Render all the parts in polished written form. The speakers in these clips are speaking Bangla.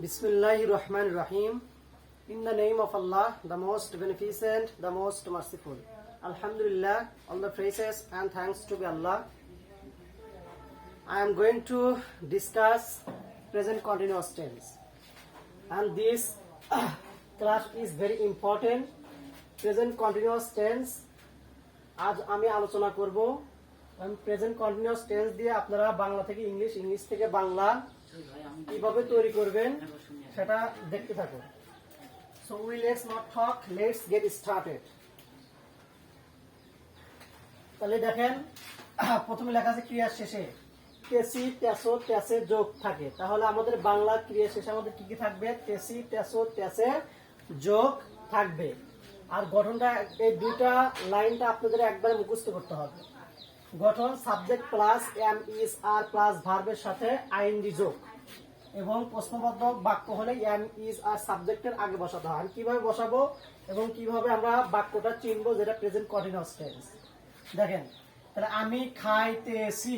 Bismillahir Rahmanir Rahim. In the name of Allah, the most beneficent, the most merciful. Alhamdulillah, all the praises and thanks to be Allah. I am going to discuss present continuous tense. And this class is very important. Present continuous tense. আজ আমি আলোচনা করব প্রেজেন্ট কন্টিনিউয়াস টেন্স দিয়ে আপনারা বাংলা থেকে ইংলিশ থেকে বাংলা কিভাবে তৈরি করবেন সেটা দেখতে থাকুন। So let's not talk, let's get started. তাহলে দেখেন প্রথমে লেখা আছে ক্রিয়ার শেষে তেসি তেসো তেসে যোগ থাকে, তাহলে আমাদের বাংলা ক্রিয়ার শেষে আমাদের কি কি থাকবে? তেসি তেসো তেসে যোগ থাকবে। আর গঠনটা এই দুইটা লাইনটা আপনাদের একবারে মুখস্থ করতে হবে। গঠন subject plus am is are plus ভার্বের সাথে আইএনজি যোগ, এবং প্রশ্নবোধক বাক্য হলে এম ইজ আর সাবজেক্টের আগে বসাতে হয়। কিভাবে বসাবো এবং কিভাবে আমরা বাক্যটা চিনবো যেটা প্রেজেন্ট কন্টিনিউয়াস টেন্স। দেখেন তাহলে আমি খাইতেছি,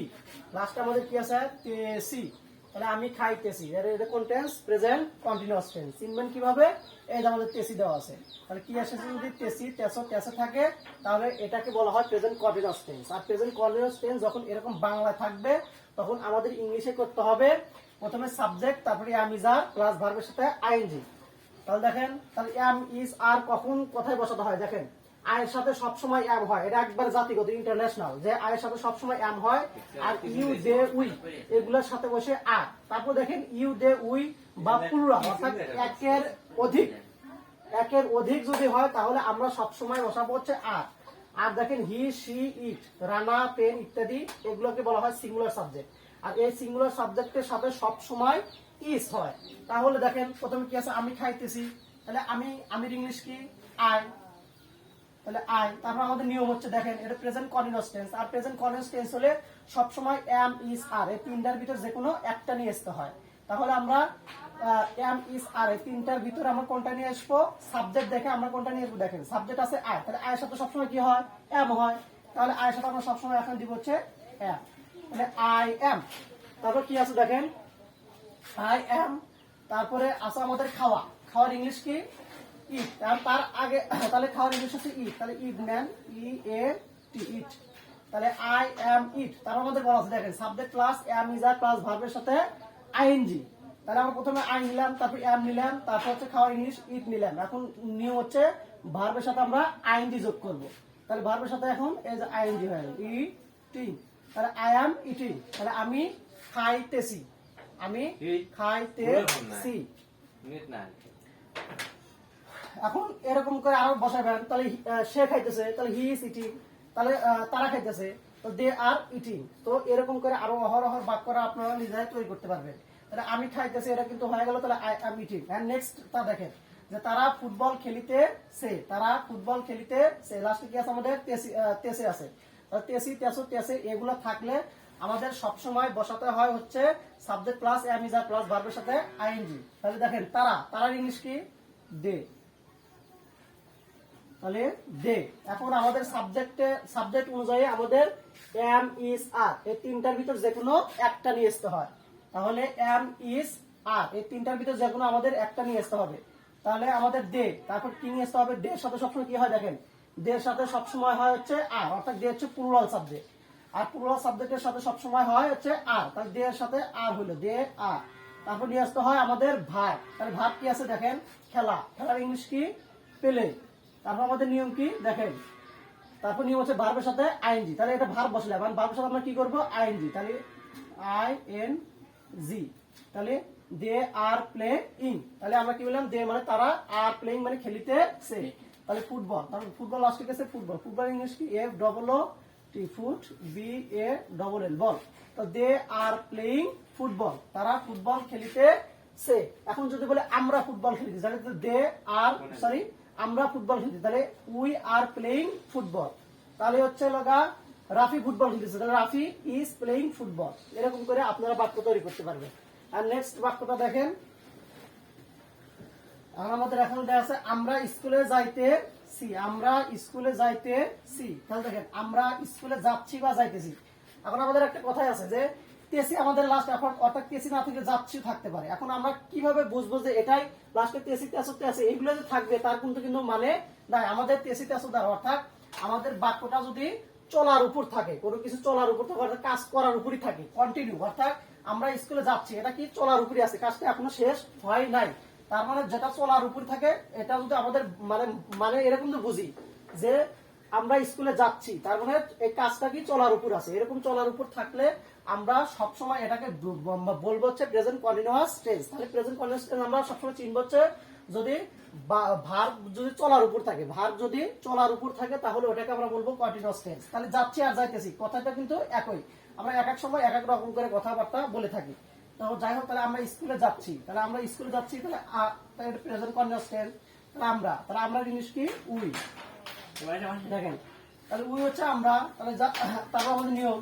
লাস্টে আমাদের কি আছে? তেসি। তাহলে আমি খাইতেছি, এটা কোন টেন্স? Present continuous tense. চিনবেন কিভাবে? এই যে আমাদের তেসি দেওয়া আছে, তাহলে কি আসে? যদি তেসি তেসো তেসে থাকে তাহলে এটাকে বলা হয় প্রেজেন্ট কন্টিনিউয়াস টেন্স। আর প্রেজেন্ট কন্টিনিউয়াস টেন্স যখন এরকম বাংলায় থাকবে তখন আমাদের ইংলিশে করতে হবে প্রথমে সাবজেক্ট, তারপরে এম ইজ আর প্লাস ভার্বের সাথে আইএনজি। তাহলে দেখেন, তাহলে এম ইজ আর কখন কোথায় বসাতে হয়? দেখেন আয়ের সাথে সবসময় এম হয়, এটা একবার জাতিগত ইন্টারন্যাশনাল যে আয়ের সাথে সবসময় এম হয়। আর ইউ দে উই এগুলোর সাথে বসে আর। তারপর দেখেন ইউ দে উই বা প্লুরাল অর্থাৎ একের অধিক যদি হয় তাহলে আমরা সবসময় বসাবো হচ্ছে আর। আর দেখেন he she it Rana pen ইত্যাদি এগুলোকে বলা হয় সিঙ্গুলার সাবজেক্ট। আর এই সিঙ্গুলার সাবজেক্টের সাথে সবসময় ইজ হয়। তাহলে দেখেন প্রথমে কি আছে? আমি খাইতেছি, তাহলে আমি ইংলিশ কি? আই। তাহলে আই। তারপর আমাদের নিয়ম হচ্ছে দেখেন এটা প্রেজেন্ট কন্টিনিউয়াস টেন্স। আর প্রেজেন্ট কন্টিনিউয়াস টেন্স হলে সবসময় এম ইজ আর এই তিনটার ভিতর যে কোনো একটা নিয়ে আসতে হয়। তাহলে আমরা এম ইজ আর এই তিনটার ভিতরে আমরা কোনটা নিয়ে আসবো? সাবজেক্ট দেখে আমরা কোনটা নিয়ে আসবো? দেখেন সাবজেক্ট আছে আই, তাহলে আয়ের সাথে সবসময় কি হয়? এম হয়। তাহলে আয়ের সাথে আমরা সবসময় এখন দিব হচ্ছে এম, তাহলে আই এম। তারপর কি আছে দেখেন আই এম। তারপরে আছে আমাদের খাওয়া, খাওয়ার ইংলিশ কি? ইট। তার আগে তাহলে খাওয়ার ইংলিশ হচ্ছে ইট, তাহলে ইট নেন ই এ টি ইট। তাহলে আই এম ইট। তারপর আমাদের বলা আছে দেখেন subject plus am is are plus ভার্বের সাথে আইএনজি। তাহলে আমরা প্রথমে আই নিলাম, তারপর এম নিলাম, তারপর হচ্ছে খাওয়ার ইংলিশ ইট নিলাম। এখন নিয়ম হচ্ছে ভার্বের সাথে আমরা আইএনজি যোগ করব। তাহলে ভার্বের সাথে এখন এই যে আইএনজি হয় ইটিং, তাহলে আই এম ইটিং। তাহলে আমি খাইতেছি, আমি খাইতেছি। এখন এরকম করে আরো বসাবেন, তাহলে সে খাইতেছে, তাহলে হি ইজ ইটিং। তাহলে তারা খাইতেছে, তো দে আর ইটিং। তো এরকম করে আরো অহরহ বাক্যরা আপনারা নিজেরাই তৈরি করতে পারবেন। তাহলে আমি খাইতেছি এটা কিন্তু হয়ে গেল, তাহলে I am eating. And next তা দেখেন যে তারা ফুটবল খেলিতেছে, তারা ফুটবল খেলিতেছে। লাস্টে কি আছে আমাদের? তেসে আছে। তেসি তেসো তেসে এগুলো থাকলে আমাদের সবসময় বসাতে হয় হচ্ছে subject plus am is are plus ভার্বের সাথে আইএনজি। তাহলে দেখেন তারার ইংলিশ কি? দে। তাহলে দে। এখন আমাদের সাবজেক্ট অনুযায়ী আমাদের এম ইজ আর এই তিনটার ভিতর যে কোনো একটা নিয়ে আসতে হয়। তাহলে এম ইজ আর এই তিনটার ভিতর যে কোনো আমাদের একটা নিয়ে আসতে হবে। তাহলে আমাদের দে, তারপর কি নিয়ে আসতে হবে? দে এর সাথে সবসময় কি হয়? দেখেন দের সাথে সবসময় হয় হচ্ছে আর, অর্থাৎ দে হচ্ছে প্লুরাল সাবজেক্ট। আর প্লুরাল সাবজেক্টের সাথে সবসময় হয় হচ্ছে আর, তাহলে দে এর সাথে আর হলো দে আর। তারপর নিয়ে আসতে হয় আমাদের ভার্ব। তাহলে ভার্ব কি আছে? দেখেন খেলা, খেলার ইংলিশ কি? প্লে। তারপর আমাদের নিয়ম কি? দেখেন তারপর নিয়ম হচ্ছে ভার্বের সাথে আইএনজি। তাহলে এটা ভার্ব বসলাম, মানে ভার্বের সাথে আমরা কি করব? আইএনজি। তাহলে আই এন জি। তাহলে দে আর প্লেইং। তাহলে আমরা কি বললাম? দে মানে তারা, আর প্লেইং মানে খেলিতেছে। তাহলে ফুটবল, তাহলে ফুটবল লাস্টে গেছে ফুটবল। ফুটবল ইংলিশ কি? F double O T foot, B A double L ball. তো দে আর প্লেইং ফুটবল, তারা ফুটবল খেলিতেছে। এখন যদি বলে আমরা ফুটবল খেলিতেছি, তাহলে দে আর সরি আমরা ফুটবল খেলছি, তাহলে উই আর প্লেইং ফুটবল। তাহলে হচ্ছে লগা রাফি ফুটবল খেলতেছে, তাহলে রাফি ইজ প্লেইং ফুটবল। এরকম করে আপনারা বাক্য তৈরি করতে পারবেন। আর নেক্সট বাক্যটা দেখেন আমাদের এখন দেখা আছে আমরা স্কুলে যাইতেছি, আমরা স্কুলে যাইতেছি। তাহলে দেখেন আমরা স্কুলে যাচ্ছি বা যাইতেছি। এখন আমাদের একটা কথাই আছে যে তেসি আমাদের লাস্ট এখন, অর্থাৎ তেসি না থেকে যাচ্ছি থাকতে পারে। এখন আমরা কিভাবে বুঝবো যে এটাই লাস্টে তেসি তেসতে আছে, এগুলো যে থাকবে তার কিন্তু মানে নাই। আমাদের তেসি তেসো দ্বারা, অর্থাৎ আমাদের বাক্যটা যদি চলার উপর থাকে, কোনো কিছু চলার উপর থাকে, অর্থাৎ কাজ করার উপরই থাকে, কন্টিনিউ, অর্থাৎ আমরা স্কুলে যাচ্ছি, এটা কি চলার উপরই আছে, কাজটা এখনো শেষ হয় নাই। তার মানে যেটা চলার উপর থাকে এটা যদি আমাদের মানে মানে এরকম তো বুঝি যে আমরা স্কুলে যাচ্ছি, তার মানে এই কাজটা কি চলার উপর আছে। এরকম চলার উপর থাকলে আমরা সবসময় এটাকে বলবো হচ্ছে প্রেজেন্ট কন্টিনিউয়াস টেন্স। তাহলে প্রেজেন্ট কন্টিনিউয়াস টেন্স আমরা সবসময় চিনবো হচ্ছে যদি ভার্ব যদি চলার উপর থাকে, ভার্ব যদি চলার উপর থাকে তাহলে ওটাকে আমরা বলবো কন্টিনিউয়াস টেন্স। তাহলে যাচ্ছি আর যাইতেছি কথাটা কিন্তু একই, আমরা এক এক সময় এক এক রকম করে কথাবার্তা বলে থাকি। তো যাই হোক, তাহলে আমরা স্কুলে যাচ্ছি, তাহলে আমরা স্কুলে যাচ্ছি, তাহলে প্রেজেন্ট কন্টিনিউয়াস টেন্স। তাহলে আমরা জিনিস কি উই, দেখেন তাহলে উই হচ্ছে আমরা, তাহলে তারপর আমাদের নিয়ম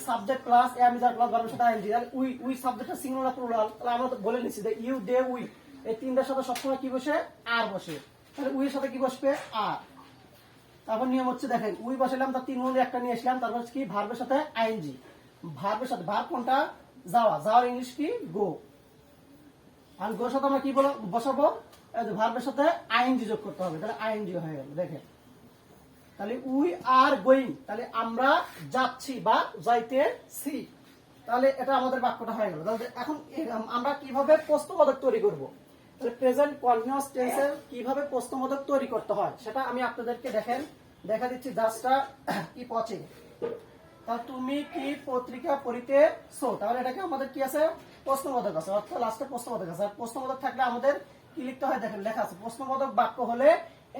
subject plus am is are plus ভার্বের সাথে আইএনজি। তাহলে উই, উই সাবজেক্টটা সিঙ্গুলার না প্লুরাল, তাহলে আমরা তো বলে নিছি যে ইউ দে উই এই তিনটার সাথে সবসময় কি বসে, আর বসে। তাহলে উই এর সাথে কি বসবে, আর। তারপর নিয়ম হচ্ছে দেখেন উই বসালাম, তার তিন মধ্যে একটা নিয়ে আসলাম, তারপর কি ভার্বের সাথে আইএনজি। ভার্বের সাথে, ভার্ব কোনটা, যাওয়া, যাওয়ার ইংলিশ কি গো। আর গোর সাথে আমরা কি বসাবো, ভার্বের সাথে আইএনজি যোগ করতে হবে, তাহলে আইএনজি হয়ে গেল। দেখেন তাহলে উই আর গোয়িং, তাহলে আমরা যাচ্ছি বা যাইতেছি, তাহলে এটা আমাদের বাক্যটা হয়ে গেল। তাহলে এখন আমরা কিভাবে প্রশ্নবোধক তৈরি করব, তাহলে প্রেজেন্ট কন্টিনিউয়াস টেন্সের কিভাবে প্রশ্নবোধক তৈরি করতে হয় সেটা আমি আপনাদেরকে দেখা দিচ্ছি। জাস্টটা কি পচে, তাহলে তুমি কি পত্রিকা পড়িতেছো, তাহলে এটাকে আমাদের কি আছে, প্রশ্নবোধক আছে, অর্থাৎ লাস্টে প্রশ্নবোধক আছে। আর প্রশ্নবোধক থাকলে আমাদের কি লিখতে হয়, দেখেন লেখা আছে প্রশ্নবোধক বাক্য হলে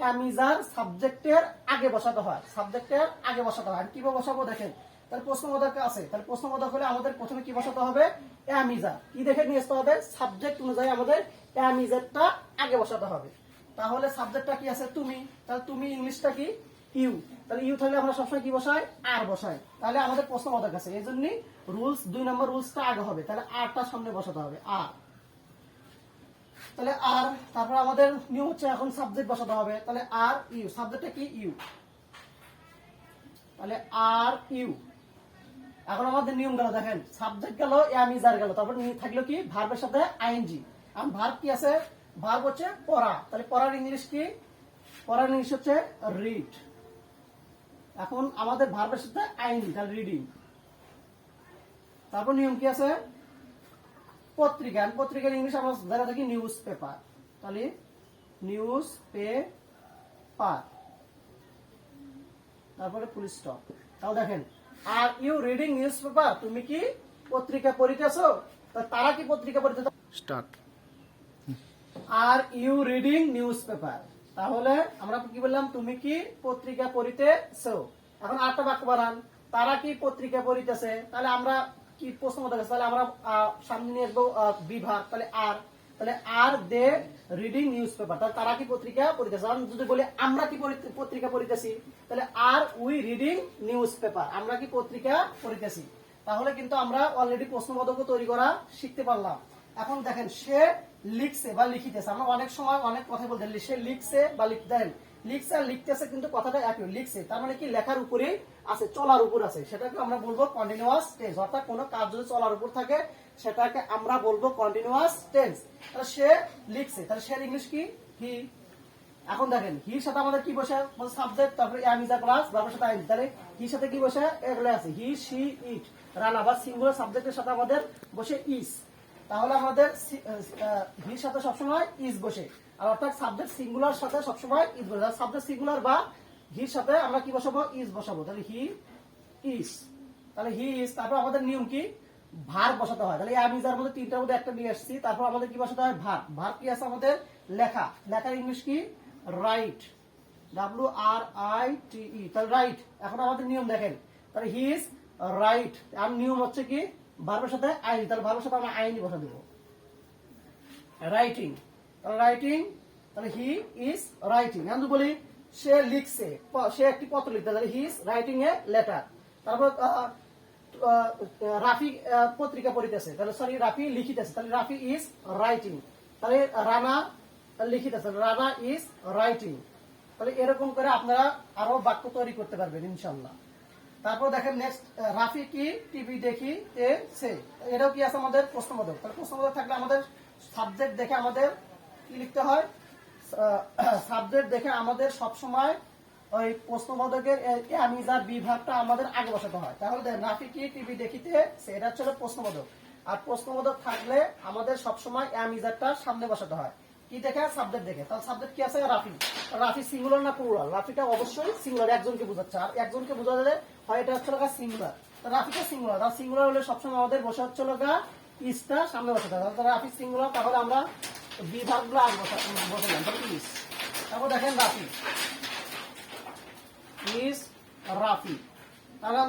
অ্যামিজার সাবজেক্টের আগে বসাতে হয়, সাবজেক্টের আগে বসাতে হয়। কিভাবে বসাবো দেখেন, তাহলে প্রশ্নবোধক আছে, তাহলে প্রশ্নবোধক হলে আমাদের প্রথমে কি বসাতে হবে, অ্যামিজার, কি দেখে নিয়ে আসতে হবে, সাবজেক্ট অনুযায়ী আমাদের অ্যামিজারটা আগে বসাতে হবে। তাহলে সাবজেক্টটা কি আছে তুমি, তাহলে তুমি ইংলিশটা কি ইউ, তাহলে ইউ থাকলে আমরা সবসময় কি বসাই, আর বসাই। তাহলে আমাদের প্রশ্নবোধক আছে, এই জন্য রুলস 2 নম্বর রুলসটা আগে হবে, তাহলে আরটা সামনে বসাতে হবে, আর। তাহলে আর, তারপর আমাদের নিয়ম হচ্ছে এখন সাবজেক্ট বসাতে হবে, তাহলে আর ইউ, সাবজেক্টটা কি ইউ, তাহলে আর ইউ। এখন আমাদের নিয়ম গেল, দেখেন সাবজেক্ট গেল, এম ইজ আর গেল, তারপর থাকলো কি ভার্বের সাথে আইএনজি। এখন ভার্ব কি আছে, ভার্ব হচ্ছে পড়া, তাহলে পড়ার ইংলিশ কি, পড়ার ইংলিশ হচ্ছে রিড। এখন আমাদের ভার্বের সাথে আইএনজি, তাহলে রিডিং। তারপর নিয়ম কি আছে, পত্রিকা, পত্রিকার ইংলিশ আমরা জানা থাকি নিউজ পেপার, তাহলে নিউজ পেপার, তারপরে ফুল স্টপ। তাহলে দেখেন are you reading news paper, তুমি কি পত্রিকা পড়িতেছো, তারা কি পত্রিকা পড়িতেছে, start. Are you reading news paper, তাহলে আমরা কি বললাম, তুমি কি পত্রিকা পড়িতেছো। এখন আরেকটা বাক্য বানান, তারা কি পত্রিকা পড়িতেছে, তাহলে আমরা কি প্রশ্নবোধক আছে, তাহলে আমরা সামনে নিয়ে আসবো বিভাগ, তাহলে আর, তাহলে আর দে রিডিং নিউজ পেপার, তাহলে তারা কি পত্রিকা পড়িতেছে। যদি বলি আমরা কি পত্রিকা পড়িতেছি, তাহলে আর উই রিডিং নিউজ পেপার, আমরা কি পত্রিকা পড়িতেছি। তাহলে কিন্তু আমরা অলরেডি প্রশ্নবোধক তৈরি করা শিখতে পারলাম। এখন দেখেন সে লিখছে বা লিখিতেছে, আমরা অনেক সময় অনেক কথা বলতে, সে লিখছে বা লিখতেন, লিখছে আর লিখতেছে কিন্তু কথাটা একই, লিখছে তার মানে কি লেখার উপরেই আছে, চলার উপর আছে, সেটাকে আমরা বলবো কন্টিনিউয়াস টেন্স। অর্থাৎ কোনো কাজ যদি চলার উপর থাকে সেটাকে আমরা বলবো কন্টিনিউয়াস টেন্স। তাহলে সে লিখছে, তাহলে সে ইংলিশ কি হি। এখন দেখেন হির সাথে আমাদের কি বসে, সাবজেক্ট, তারপরে এম ইজ আ প্লাস ভার্বের সাথে আইএনজি, তাহলে হির সাথে কি বসে, এগুলো আছে হি সি ইট, রানা বা সিঙ্গুলার সাবজেক্টের সাথে আমাদের বসে ইজ, তাহলে আমাদের হির সাথে সবসময় ইজ বসে, আর অর্থাৎ সাবজেক্ট সিঙ্গুলার সাথে সবসময় ইজ বসে। সাবজেক্ট সিঙ্গুলার বা হির সাথে আমরা কি বসাবো, ইজ বসাবো, তাহলে হি ইজ, তাহলে হি ইজ। তারপর আমাদের নিয়ম কি, ভার্ব বসাতে হয়, তাহলে এম ইজ এর মধ্যে তিনটার মধ্যে একটা নিয়ে আসছি, তারপর আমাদের কি বসাতে হয়, ভার্ব। ভার্ব কি আছে আমাদের, লেখা, লেখার ইংলিশ কি রাইট, WRITE, তাহলে রাইট। এখন আমাদের নিয়ম দেখেন, তাহলে হি ইজ রাইট, আর নিয়ম হচ্ছে কি ভার্বের সাথে আইনি, তাহলে ভার্বের সাথে আমরা আইনি বসা দেব, রাইটিং, তাহলে রাইটিং, তাহলে হি ইজ রাইটিং। আমি বলি সে লিখছে, সে একটি পত্র লিখতে, তাহলে he is writing a letter. তারপর রাফি পত্রিকা পড়িতেছে, তাহলে সরি রাফি লিখিতেছে, তাহলে রাফি ইজ রাইটিং। তাহলে রানা লিখিতেছে, রানা ইজ রাইটিং। তাহলে এরকম করে আপনারা আরো বাক্য তৈরি করতে পারবেন ইনশাল্লাহ। তারপর দেখেন নেক্সট, রাফি কি টিভি দেখি তে সে, এটাও কি আছে আমাদের প্রশ্নবোধক। তাহলে প্রশ্নবোধক থাকলে আমাদের সাবজেক্ট দেখে আমাদের কি লিখতে হয়, সাবজেক্ট দেখে আমাদের সবসময় ওই প্রশ্নবোধকের আমিজার বিভাগটা আমাদের আগে বসাতে হয়। তাহলে দেখেন রাফি কি টিভি দেখিতে সে, এটা হচ্ছে প্রশ্নবোধক। আর প্রশ্নবোধক থাকলে আমাদের সবসময় আমিজারটা সামনে বসাতে হয় কি দেখে, সাবজেক্ট দেখে। তাহলে সাবজেক্ট কি আছে, রাফি। রাফি সিঙ্গুলার না প্লুরাল? রাফিটা অবশ্যই সিঙ্গুলার, একজনকে বোঝাচ্ছে। আর একজনকে বোঝালে হয় এটা হচ্ছে সিঙ্গুলার। রাফিটা সিঙ্গুলার, আর সিঙ্গুলার হলে সবসময় আমাদের বসা হচ্ছে ইসটা সামনে বসাতে হবে। তাহলে রাফি সিঙ্গুলার, তাহলে আমরা বিভাগগুলো আগে বসালাম। তাহলে ইস, তারপর দেখেন রাফি ইস রাফি। তাহলে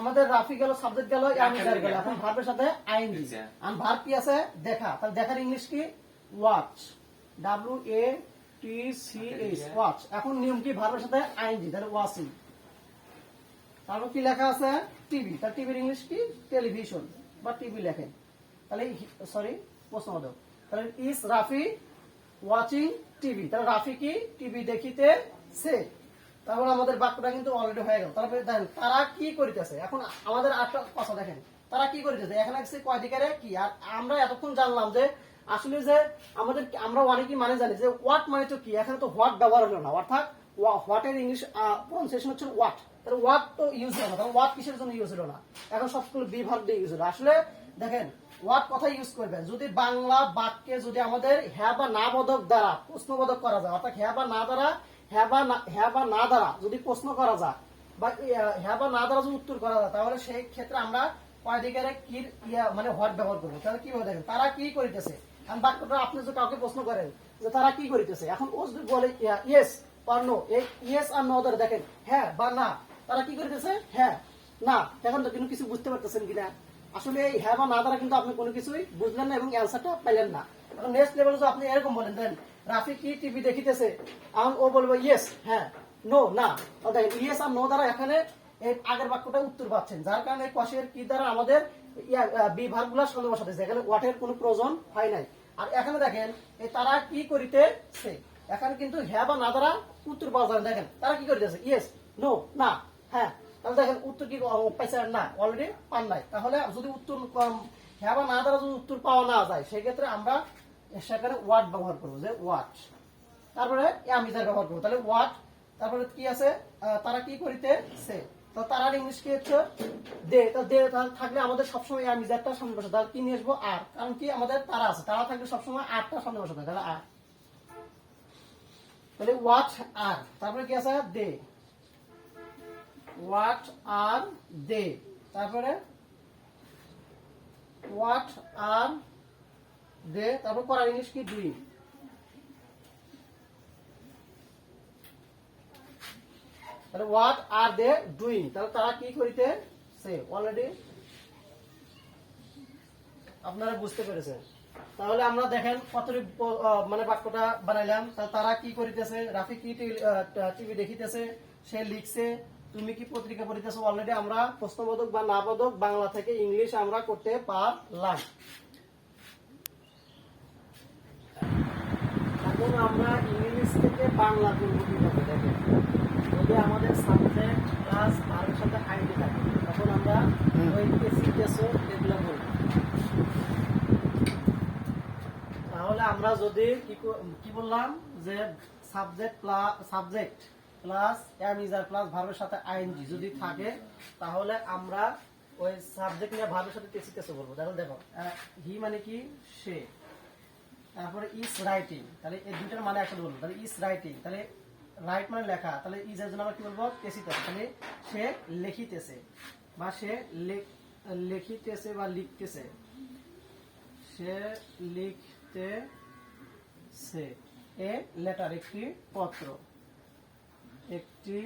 আমাদের রাফি গেল, সাবজেক্ট গেল, আমিজার গেল। এখন ভার্বের সাথে আইএনজি। আর ভার্ব কি আছে, দেখা। তাহলে দেখার ইংলিশ কি, ওয়াচ, WATCH, ওয়াচ। এখন নিয়ম কি, ভার্বের সাথে আইএনজি, তাহলে ওয়াচিং। তারপর কি লেখা আছে, টিভি। তাহলে টিভির ইংলিশ কি, টেলিভিশন বা টিভি লেখেন। তাহলে সরি, প্রশ্নবোধক। তাহলে ইস রাফি ওয়াচিং টিভি। তাহলে রাফি কি টিভি দেখিতে সে। তারপর আমাদের বাক্যটা কিন্তু অলরেডি হয়ে গেল। তারপরে দেখেন তারা কি করিতেছে। এখন আমাদের আটটা কথা দেখেন, তারা কি করিতেছে। এখানে আছে কয় দিকের কি। আর আমরা এতক্ষণ জানলাম যে আসলে যে আমাদের, আমরা অনেকেই মানে জানি যে হোয়াট মানে তো কি। এখানে তো হোয়াট ব্যবহার হলো না, অর্থাৎ হোয়াটের ইংলিশ প্রনাউন্সিয়েশন হচ্ছে হোয়াট। তাহলে হোয়াট তো ইউজ হলো না। তাহলে হোয়াট কিসের জন্য ইউজ হলো না, এখন সবগুলো বিভাগ দিয়ে ইউজ হলো। আসলে দেখেন হোয়াট কথা ইউজ করবেন যদি বাংলা বাক্যে যদি আমাদের হ্যাঁ বা না বোধক দ্বারা প্রশ্নবোধক করা যায়, অর্থাৎ হ্যাঁ বা না দ্বারা, হ্যাঁ বা না দ্বারা যদি প্রশ্ন করা যায় বা হ্যাঁ বা না দ্বারা যদি উত্তর করা যায়, তাহলে সেই ক্ষেত্রে আমরা কয় দিকের কি মানে হোয়াট ব্যবহার করবো। তাহলে কি হবে দেখেন, তারা কি করিতেছে। কারণ বাক্যটা আপনি যদি কাউকে প্রশ্ন করেন যে তারা কি করিতেছে, এখন ও যদি বলে ইয়েস আর নো, এই ইয়েস আর নো দ্বারা দেখেন হ্যাঁ বা না, তারা কি করিতেছে, হ্যাঁ না। এখন তো কিন্তু কিছু বুঝতে পারতেছেন কিনা, আসলে এই হ্যাঁ বা না দ্বারা কিন্তু আপনি কোনো কিছুই বুঝলেন না এবং অ্যান্সারটা পাইলেন না। এখন নেক্সট লেভেলে যদি আপনি এরকম বলেন দেন রাফি কি টিভি দেখিতেছে, এখন ও বলবে ইয়েস হ্যাঁ, নো না। দেখেন ইয়েস আর নো দ্বারা এখানে এই আগের বাক্যটা উত্তর পাচ্ছেন, যার কারণে কোশ্চেনের কি দ্বারা আমাদের বিভাগগুলো সামনে বসাতেছে, এখানে ওয়াটের কোনো প্রয়োজন হয় নাই। আর এখানে দেখেন এই তারা কি করিতেছে, এখানে কিন্তু হ্যাঁ বা না দ্বারা উত্তর পাওয়া যায়। দেখেন তারা কি করিতেছে, ইয়েস নো না হ্যাঁ। তাহলে দেখেন উত্তর কি পাইছে না, অলরেডি পান নাই। তাহলে যদি উত্তর হ্যাঁ বা না দ্বারা যদি উত্তর পাওয়া না যায়, সেক্ষেত্রে আমরা সেখানে ওয়াট ব্যবহার করবো, যে ওয়াট। তারপরে আমিজার ব্যবহার করবো, তাহলে ওয়াট। তারপরে কি আছে, তারা কি করিতেছে। তো তারার ইংলিশ কি হচ্ছে দে। তো দে থাকলে আমাদের সবসময় আমিজারটা সামনে বসে। তাহলে কি নিয়ে আসবো, আর। কারণ কি আমাদের তারা আছে, তারা থাকলে সবসময় আরটা সামনে বসে থাকে, তাহলে আর। তাহলে ওয়াট আর, তারপরে কি আছে, দে, হোয়াট আর দে। তারপরে হোয়াট আর দে, তারপর করার ইংলিশ কি, ডুইং। তাহলে হোয়াট আর দে ডুইং, তাহলে তারা কি করিতেছে। অলরেডি আপনারা বুঝতে পেরেছেন। তাহলে আমরা দেখেন কত মানে বাক্যটা বানাইলাম। তারা কি করিতেছে, রাফি কি টিভি দেখিতেছে, সে লিখছে, তুমি কি পত্রিকা পড়িতেছো। অলরেডি আমরা প্রশ্নবোধক বা না বোধক বাংলা থেকে ইংলিশ আমরা করতে পারলাম। এখন আমরা ইংলিশ থেকে বাংলা করবো কিভাবে দেখেন। যদি আমাদের সাবজেক্ট প্লাস ভার্বের সাথে আইডি থাকে, তখন আমরা ওই কেসো এগুলো বলবো। তাহলে আমরা যদি কি বললাম যে সাবজেক্ট প্লাস এমিজার প্লাস ভার্বের সাথে আইএনজি যদি থাকে, তাহলে আমরা ওই সাবজেক্ট নিয়ে ভার্বের সাথে কেসো বলবো। তাহলে দেখো হি মানে কি, সে। তারপরে ইজ রাইটিং, তাহলে এই দুইটার মানে একসাথে বলবো। তাহলে ইজ রাইটিং, তাহলে রাইট মানে লেখা, তাহলে ইজ এর জন্য আমরা কি বলবো, কেসিতেছে। তাহলে সে লিখিতেছে বা সে লিখিতেছে বা লিখতেছে, সে লিখতেছে। এ লেটার, একটি পত্র, একটি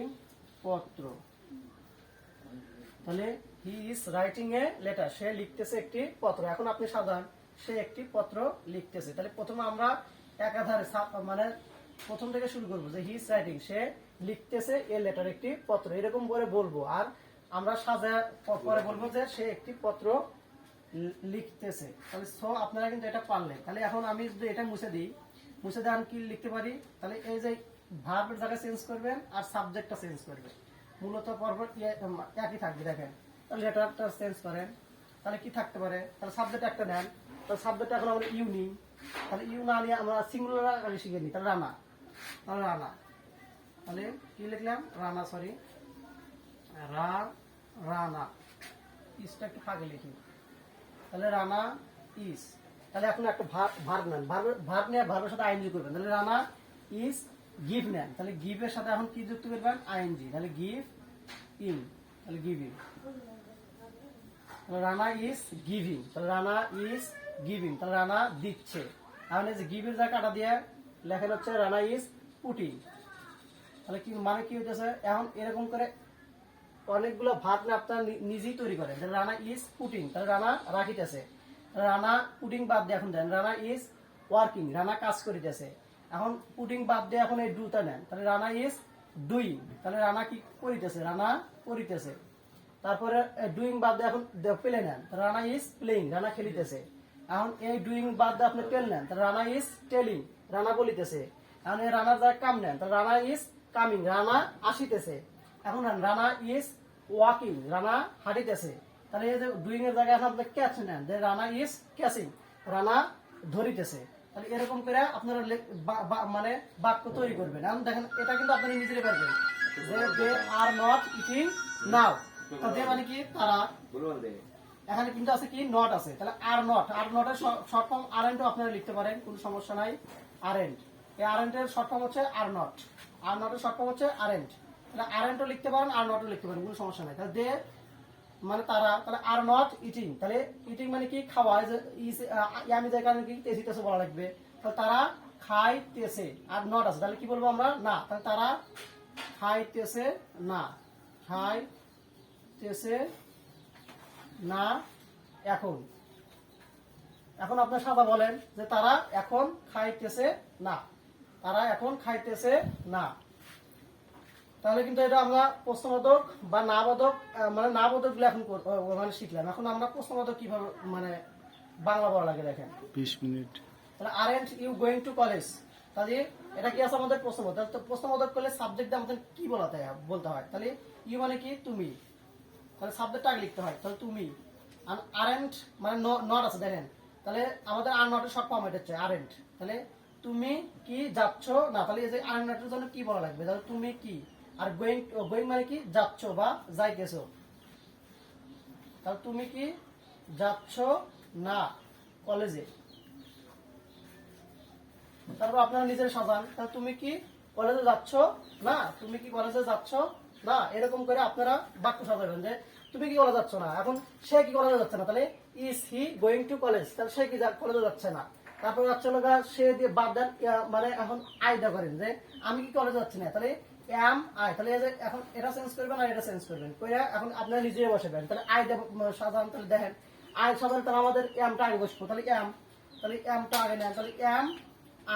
পত্র। তাহলে he is writing a letter, সে লিখতেছে একটি পত্র। এখন আপনি সাধারণ সে একটি পত্র লিখতেছে, তাহলে প্রথমে আমরা একাধারে মানে প্রথম থেকে শুরু করবো যে হি ইজ রাইটিং, সে লিখতেছে এ লেটার, একটি পত্র, এরকম করে বলবো। আর আমরা সাজায় পরে বলবো যে সে একটি পত্র লিখতেছে। তাহলে সো আপনারা কিন্তু এটা পারলেন। তাহলে এখন আমি যদি এটা মুছে দিই, মুছে দিয়ে আমি কি লিখতে পারি, তাহলে এই যে ভার্বের জায়গায় চেঞ্জ করবেন আর সাবজেক্টটা চেঞ্জ করবেন। মূলত পরপর একই থাকবে। দেখেন তাহলে লেটারটা চেঞ্জ করেন, তাহলে কি থাকতে পারে, তাহলে সাবজেক্ট একটা নেন, তাহলে সাবজেক্ট এখন আমরা ইউ নিই, তাহলে ইউ না নিয়ে আমরা সিঙ্গুলার আগে শিখে নিই, তাহলে রানা, তাহলে রানা, তাহলে কি লিখলাম রানা, সরি রানা, ইসটা একটু ফাঁকে লিখি, তাহলে রানা ইস। তাহলে এখন একটা ভার্ব নেন, ভার্ব নিয়ে ভার্বের সাথে আইএনজি করবেন, তাহলে রানা ইস গিভ নেন, তাহলে গিভের সাথে এখন কি যুক্ত করবেন আইএনজি, তাহলে গিভ ইন, তাহলে গিভিং, তাহলে রানা ইজ গিভিং, তাহলে রানা ইজ গিভিং, তাহলে রানা দিচ্ছে। এখন এই যে গিভের যা কাটা দিয়ে লেখা হচ্ছে রানা ইজ পুটিং, তাহলে কি মানে কি হইতেছে, এখন এরকম করে অনেকগুলো ভাত না আপনারা নিজেই তৈরি করেন। রানা ইজ পুটিং, তাহলে রানা রাখিতেছে, রানা পুটিং বাদ দিয়ে এখন দেন রানা ইজ ওয়ার্কিং, রানা কাজ করিতেছে। এখন পুটিং বাদ দিয়ে এখন এই ডুটা নেন, তাহলে রানা ইজ ডুইং, তাহলে রানা কি করিতেছে, রানা করিতেছে। তারপরে ডুইং বাদ দিয়ে এখন প্লে নেন, রানা ইজ প্লেইং, রানা খেলিতেছে। এখন এই ডুইং বাদ দিয়ে আপনি টেল নেন, তাহলে রানা ইজ টেলিং, রানা বলিতেছে। এখন এই রানার জায়গায় কাম নেন, তাহলে রানা ইজ কামিং, রানা আসিতেছে। এখন রানা ইজ ওয়াকিং, রানা হাঁটিতেছে। তাহলে এই যে ডুইং এর জায়গায় আপনি ক্যাচ নেন, রানা ইজ ক্যাচিং, রানা ধরিতেছে। তাহলে এরকম করে আপনারা মানে বাক্য তৈরি করবেন। এখন দেখেন এটা কিন্তু আপনারা নিজেরাই পারবেন যে দে আর নট ইটিং নাও, দে মানে কি তারা, এখানে কিন্তু আছে কি নট আছে, তাহলে আর নট, আর নটের শর্ট ফর্ম আরএন্টও আপনারা লিখতে পারেন, কোনো সমস্যা নাই। আরএন্ট, এই আরএন্টের শর্ট ফর্ম হচ্ছে আর নট, আর নটের শর্ট ফর্ম হচ্ছে আরএন্ট, তাহলে আরএন্টও লিখতে পারেন আর নটও লিখতে পারেন, কোনো সমস্যা নাই। তাহলে দে মানে তারা, তাহলে আর নট ইটিং, তাহলে ইটিং মানে কি খাওয়া, আমি যাই কারণে কি তেসিতেছে বলা লাগবে, তাহলে তারা খাইতেছে, আর নট আছে, তাহলে কি বলবো আমরা না, তাহলে তারা খাইতেছে না, খাইতেছে না এখন। এখন আপনার সাদা বলেন যে তারা এখন খাইতেছে না, তারা এখন খাইতেছে না। তাহলে কিন্তু এটা আমরা প্রশ্নবোধক বা না বোধক মানে না বোধক গুলো এখন মানে শিখলাম। এখন আমরা প্রশ্নবোধক কিভাবে মানে বাংলা বলা লাগে দেখেন 20 মিনিট। তাহলে আরএন্ট ইউ গোয়িং টু কলেজ, তাহলে এটা কি আছে আমাদের প্রশ্নবোধক। তো প্রশ্নবোধক করলে সাবজেক্ট আমাদের কি বলতে হয়, তাহলে ইউ মানে কি তুমি, তাহলে সাবজেক্ট আগে লিখতে হয়, তাহলে তুমি। আরএন্ট মানে নট আছে দেখেন, তাহলে আমাদের আর নটের শর্ট ফর্ম এটা হচ্ছে আরএন্ট, তাহলে তুমি কি যাচ্ছ না, তাহলে এই যে আর নটের জন্য কি বলা লাগবে, তাহলে তুমি কি। আর গোয়িং, গোয়িং মানে কি যাচ্ছ বা যাইতেছো, তাহলে তুমি কি যাচ্ছ না কলেজে। তারপর আপনারা নিজের সাজান, তাহলে তুমি কি কলেজে যাচ্ছ না, তুমি কি কলেজে যাচ্ছ না, এরকম করে আপনারা বাক্য সাজাবেন যে তুমি কি কলেজে যাচ্ছ না, এখন সে কি কলেজে যাচ্ছে না, তাহলে is he going to college, তাহলে সে কি কলেজে যাচ্ছে না। তারপর যাচ্ছে সে দিয়ে বাদ দেন, মানে এখন আইডা করেন যে আমি কি কলেজে যাচ্ছি না, তাহলে এম আই, তাহলে এখন এটা চেঞ্জ করবেন আর এটা চেঞ্জ করবেন করে এখন আপনারা নিজেই বসাবেন। তাহলে আইডা সাধারণ, তাহলে দেখেন আই সাধারণ, তাহলে আমাদের এমটা আগে বসবো, তাহলে এমটা আগে নেন, তাহলে এম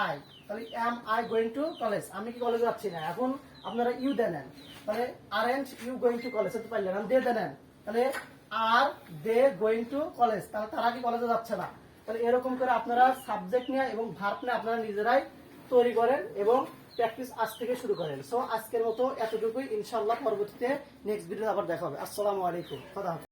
আই, তাহলে am I going to college, আমি কি কলেজে যাচ্ছি না। এখন আপনারা ইউ দেন, তাহলে আরএন্ট ইউ গোয়িং টু কলেজ, তো পারলেন। দে দেন, তাহলে আর দে গোয়িং টু কলেজ, তাহলে তারা কি কলেজে যাচ্ছে না। তাহলে এরকম করে আপনারা সাবজেক্ট নিয়ে এবং ভার্ব নিয়ে আপনারা নিজেরাই তৈরি করেন এবং প্র্যাকটিস আজ থেকে শুরু করেন। সো আজকের মতো এতটুকুই, ইনশাআল্লাহ পরবর্তীতে নেক্সট ভিডিও আবার দেখা হবে। আসসালামু আলাইকুম, খোদা হাফেজ।